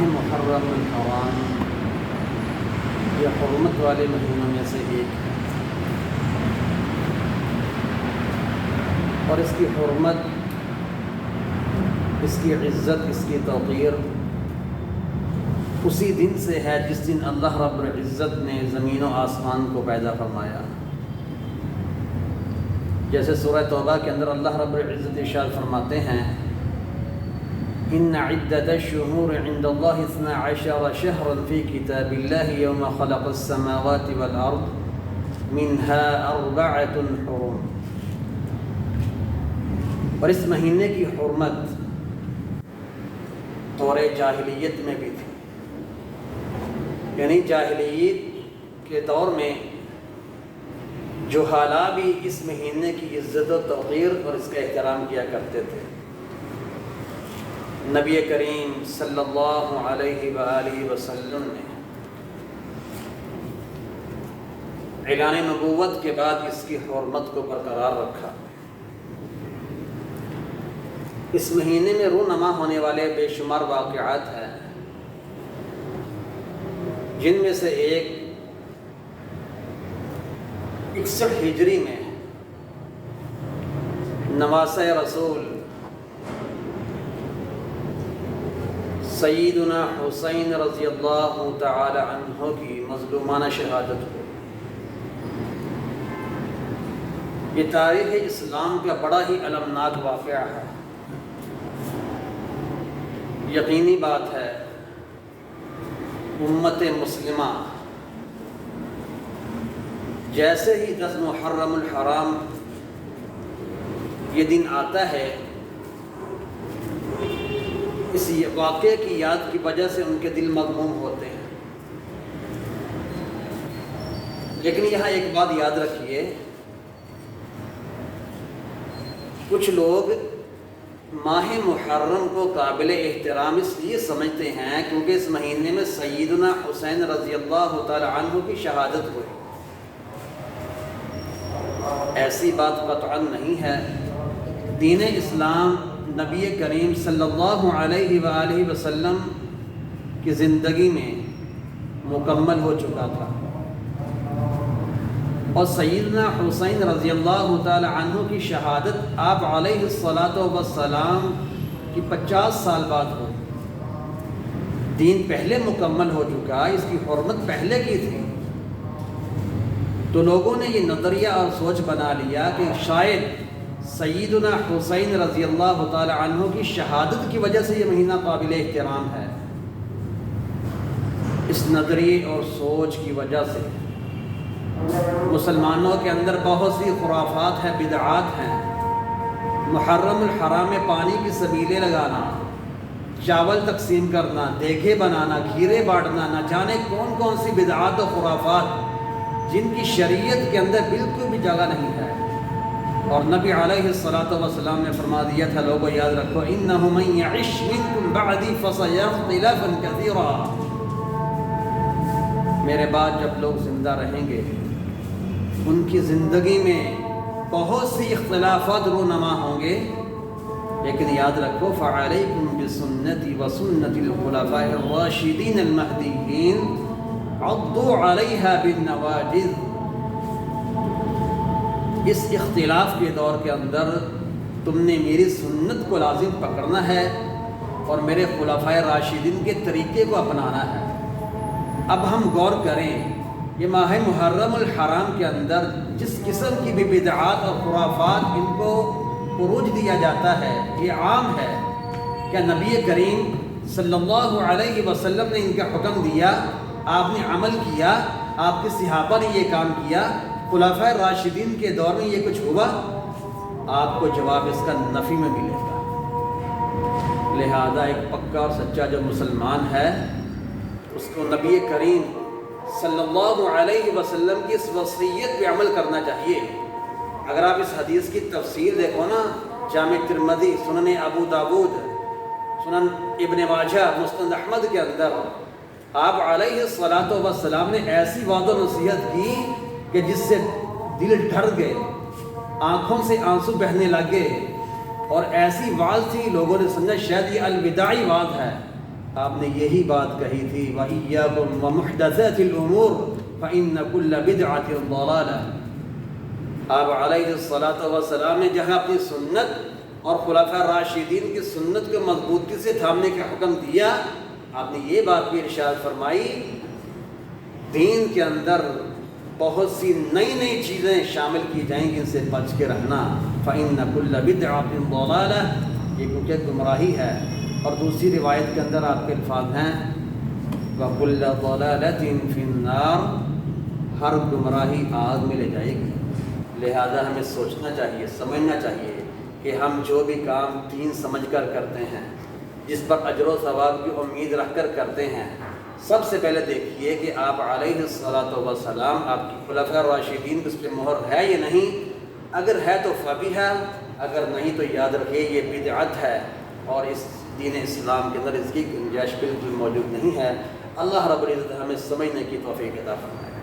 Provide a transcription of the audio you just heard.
ماہ محرم الحرام یہ حرمت والے مہینوں میں سے ایک ہے، اور اس کی حرمت، اس کی عزت، اس کی توقیر اسی دن سے ہے جس دن اللہ رب العزت نے زمین و آسمان کو پیدا فرمایا۔ جیسے سورہ توبہ کے اندر اللہ رب العزت ارشاد فرماتے ہیں ان عدت الشہور عند اللہ 12 شہرا فی کتاب اللہ یوم خلق السماوات والارض منها 4 حرم۔ اور اس مہینے کی حرمت دور جاہلیت میں بھی تھی، یعنی جاہلیت کے دور میں جہالا بھی اس مہینے کی عزت و توقیر اور اس کا احترام کیا کرتے تھے۔ نبی کریم صلی اللہ علیہ وآلہ وسلم نے اعلان نبوت کے بعد اس کی حرمت کو برقرار رکھا۔ اس مہینے میں رونما ہونے والے بے شمار واقعات ہیں، جن میں سے ایک 61 ہجری میں نواسہ رسول سیدنا حسین رضی اللہ تعالی عنہ کی مظلومانہ شہادت ہوئی۔ یہ تاریخ اسلام کا بڑا ہی المناک واقعہ ہے۔ یقینی بات ہے امت مسلمہ جیسے ہی 10 محرم الحرام یہ دن آتا ہے، اس واقعے کی یاد کی وجہ سے ان کے دل مغموم ہوتے ہیں۔ لیکن یہاں ایک بات یاد رکھیے، کچھ لوگ ماہ محرم کو قابل احترام اس لیے سمجھتے ہیں کیونکہ اس مہینے میں سیدنا حسین رضی اللہ تعالی عنہ کی شہادت ہوئی۔ ایسی بات قطعاً نہیں ہے۔ دین اسلام نبی کریم صلی اللہ علیہ وآلہ وسلم کی زندگی میں مکمل ہو چکا تھا، اور سیدنا حسین رضی اللہ تعالی عنہ کی شہادت آپ علیہ الصلاۃ والسلام کی 50 سال بعد ہوئی۔ دین پہلے مکمل ہو چکا، اس کی حرمت پہلے کی تھی، تو لوگوں نے یہ نظریہ اور سوچ بنا لیا کہ شاید سیدنا حسین رضی اللہ تعالی عنہ کی شہادت کی وجہ سے یہ مہینہ قابل احترام ہے۔ اس نظریے اور سوچ کی وجہ سے مسلمانوں کے اندر بہت سی خرافات ہیں، بدعات ہیں۔ محرم الحرام میں پانی کی سبیلیں لگانا، چاول تقسیم کرنا، دیگے بنانا، کھیرے بانٹنا، نہ جانے کون کون سی بدعات و خرافات جن کی شریعت کے اندر بالکل بھی جگہ نہیں ہے۔ اور نبی علیہ الصلاۃ والسلام نے فرما دیا تھا، لوگوں یاد رکھو انہ من یعش منکم بعدی فسیری اختلافا کثیرا، میرے بعد جب لوگ زندہ رہیں گے ان کی زندگی میں بہت سی اختلافات رونما ہوں گے، لیکن یاد رکھو فعلیکم بسنتی وسنت الخلفاء الراشدین المہدیین عضوا علیہا بالنواجذ۔ اس اختلاف کے دور کے اندر تم نے میری سنت کو لازم پکڑنا ہے اور میرے خلفائے راشدین کے طریقے کو اپنانا ہے۔ اب ہم غور کریں، یہ ماہ محرم الحرام کے اندر جس قسم کی بھی بدعات اور خرافات ان کو عروج دیا جاتا ہے، یہ عام ہے۔ کیا نبی کریم صلی اللہ علیہ وسلم نے ان کا حکم دیا، آپ نے عمل کیا، آپ کے صحابہ نے یہ کام کیا، خلفائے راشدین کے دور میں یہ کچھ ہوا؟ آپ کو جواب اس کا نفی میں ملے گا۔ لہذا ایک پکا اور سچا جو مسلمان ہے اس کو نبی کریم صلی اللہ علیہ وسلم کی اس وصیت پہ عمل کرنا چاہیے۔ اگر آپ اس حدیث کی تفسیر دیکھو نا، جامع ترمذی، سنن ابو داود، سنن ابن ماجہ، مسند احمد کے اندر آپ علیہ الصلاۃ والسلام نے ایسی وعظ و نصیحت کی کہ جس سے دل ڈر گئے، آنکھوں سے آنسو بہنے لگے، اور ایسی وعظ تھی لوگوں نے سمجھا شاید یہ الوداعی وعظ ہے، آپ نے یہی بات کہی تھی وَإِيَّاكُمْ وَمُحْدَثَاتِ الْأُمُورِ فَإِنَّ كُلَّ بِدْعَةٍ ضَلَالَةٍ۔ آپ علیہ الصلاۃ والسلام نے جہاں اپنی سنت اور خلفاء راشدین کی سنت کو مضبوطی سے تھامنے کا حکم دیا، آپ نے یہ بات بھی ارشاد فرمائی دین کے اندر بہت سی نئی نئی چیزیں شامل کی جائیں گی، ان سے بچ کے رہنا۔ فَإِنَّ كُلَّ بِدْعَةٍ ضَلَالَةٍ، یہ کیونکہ گمراہی ہے۔ اور دوسری روایت کے اندر آپ کے الفاظ ہیں وَكُلَّ ضَلَالَةٍ فِي النَّارِ، ہر گمراہی آگ میں لے جائے گی۔ لہذا ہمیں سوچنا چاہیے، سمجھنا چاہیے کہ ہم جو بھی کام دین سمجھ کر کرتے ہیں، جس پر اجر و ثواب کی امید رکھ کر کرتے ہیں، سب سے پہلے دیکھیے کہ آپ علیہ الصلاۃ والسلام، آپ کی خلفاء راشدین اس پہ مہر ہے یا نہیں۔ اگر ہے تو فبیہا، اگر نہیں تو یاد رکھیے یہ بدعت ہے اور اس دین اسلام کے اندر اس کی گنجائش بالکل موجود نہیں ہے۔ اللہ رب العزت ہمیں سمجھنے کی توفیق عطا فرمائے۔